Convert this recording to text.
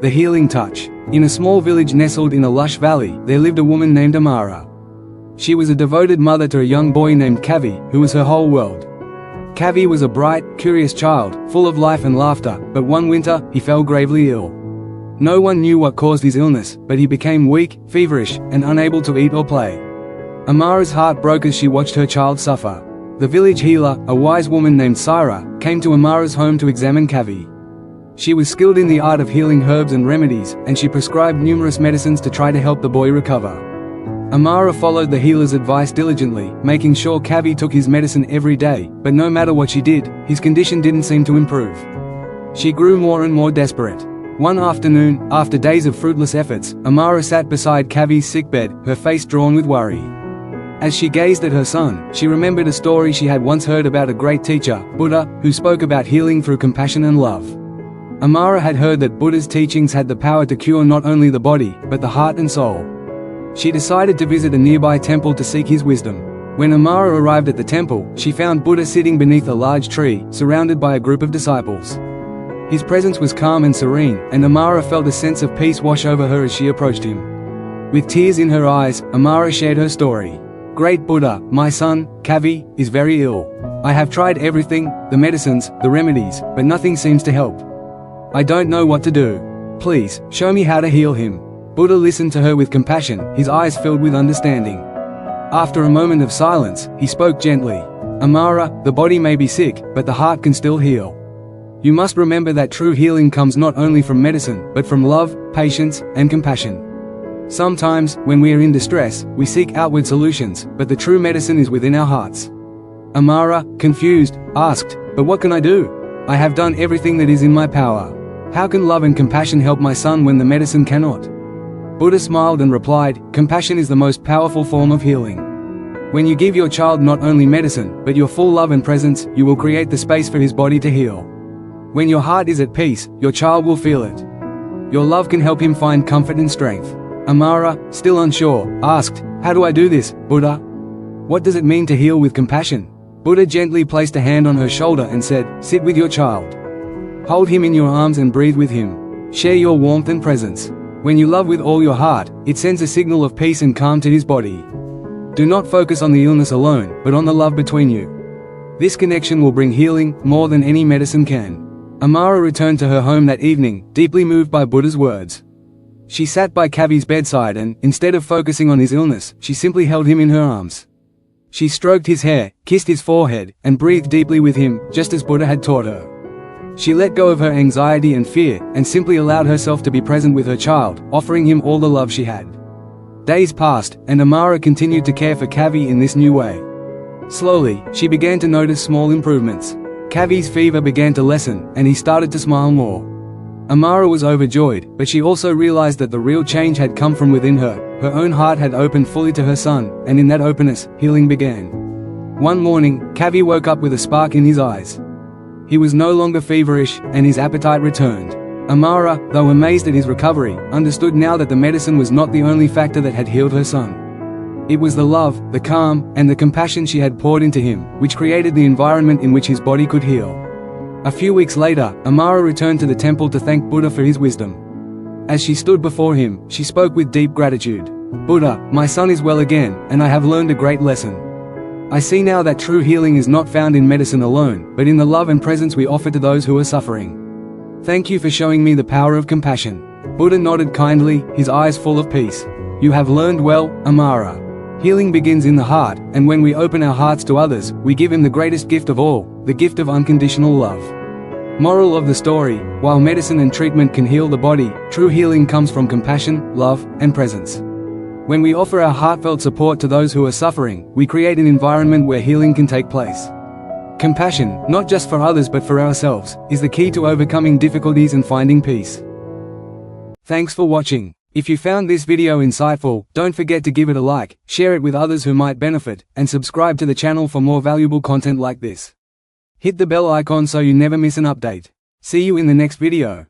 The Healing Touch. In a small village nestled in a lush valley, there lived a woman named Amara. She was a devoted mother to a young boy named Kavi, who was her whole world. Kavi was a bright, curious child, full of life and laughter, but one winter, he fell gravely ill. No one knew what caused his illness, but he became weak, feverish, and unable to eat or play. Amara's heart broke as she watched her child suffer. The village healer, a wise woman named Syra, came to Amara's home to examine Kavi. She was skilled in the art of healing herbs and remedies, and she prescribed numerous medicines to try to help the boy recover. Amara followed the healer's advice diligently, making sure Kavi took his medicine every day, but no matter what she did, his condition didn't seem to improve. She grew more and more desperate. One afternoon, after days of fruitless efforts, Amara sat beside Kavi's sickbed, her face drawn with worry. As she gazed at her son, she remembered a story she had once heard about a great teacher, Buddha, who spoke about healing through compassion and love. Amara had heard that Buddha's teachings had the power to cure not only the body, but the heart and soul. She decided to visit a nearby temple to seek his wisdom. When Amara arrived at the temple, she found Buddha sitting beneath a large tree, surrounded by a group of disciples. His presence was calm and serene, and Amara felt a sense of peace wash over her as she approached him. With tears in her eyes, Amara shared her story. "Great Buddha, my son, Kavi, is very ill. I have tried everything, the medicines, the remedies, but nothing seems to help. I don't know what to do. Please, show me how to heal him." Buddha listened to her with compassion, his eyes filled with understanding. After a moment of silence, he spoke gently. "Amara, the body may be sick, but the heart can still heal. You must remember that true healing comes not only from medicine, but from love, patience, and compassion. Sometimes, when we are in distress, we seek outward solutions, but the true medicine is within our hearts." Amara, confused, asked, "But what can I do? I have done everything that is in my power. How can love and compassion help my son when the medicine cannot?" Buddha smiled and replied, "Compassion is the most powerful form of healing. When you give your child not only medicine, but your full love and presence, you will create the space for his body to heal. When your heart is at peace, your child will feel it. Your love can help him find comfort and strength." Amara, still unsure, asked, "How do I do this, Buddha? What does it mean to heal with compassion?" Buddha gently placed a hand on her shoulder and said, "Sit with your child. Hold him in your arms and breathe with him. Share your warmth and presence. When you love with all your heart, it sends a signal of peace and calm to his body. Do not focus on the illness alone, but on the love between you. This connection will bring healing, more than any medicine can." Amara returned to her home that evening, deeply moved by Buddha's words. She sat by Kavi's bedside and, instead of focusing on his illness, she simply held him in her arms. She stroked his hair, kissed his forehead, and breathed deeply with him, just as Buddha had taught her. She let go of her anxiety and fear, and simply allowed herself to be present with her child, offering him all the love she had. Days passed, and Amara continued to care for Kavi in this new way. Slowly, she began to notice small improvements. Kavi's fever began to lessen, and he started to smile more. Amara was overjoyed, but she also realized that the real change had come from within her. Her own heart had opened fully to her son, and in that openness, healing began. One morning, Kavi woke up with a spark in his eyes. He was no longer feverish, and his appetite returned. Amara, though amazed at his recovery, understood now that the medicine was not the only factor that had healed her son. It was the love, the calm, and the compassion she had poured into him, which created the environment in which his body could heal. A few weeks later, Amara returned to the temple to thank Buddha for his wisdom. As she stood before him, she spoke with deep gratitude. "Buddha, my son is well again, and I have learned a great lesson. I see now that true healing is not found in medicine alone, but in the love and presence we offer to those who are suffering. Thank you for showing me the power of compassion." Buddha nodded kindly, his eyes full of peace. "You have learned well, Amara. Healing begins in the heart, and when we open our hearts to others, we give him the greatest gift of all, the gift of unconditional love." Moral of the story: while medicine and treatment can heal the body, true healing comes from compassion, love, and presence. When we offer our heartfelt support to those who are suffering, we create an environment where healing can take place. Compassion, not just for others but for ourselves, is the key to overcoming difficulties and finding peace. Thanks for watching. If you found this video insightful, don't forget to give it a like, share it with others who might benefit, and subscribe to the channel for more valuable content like this. Hit the bell icon so you never miss an update. See you in the next video.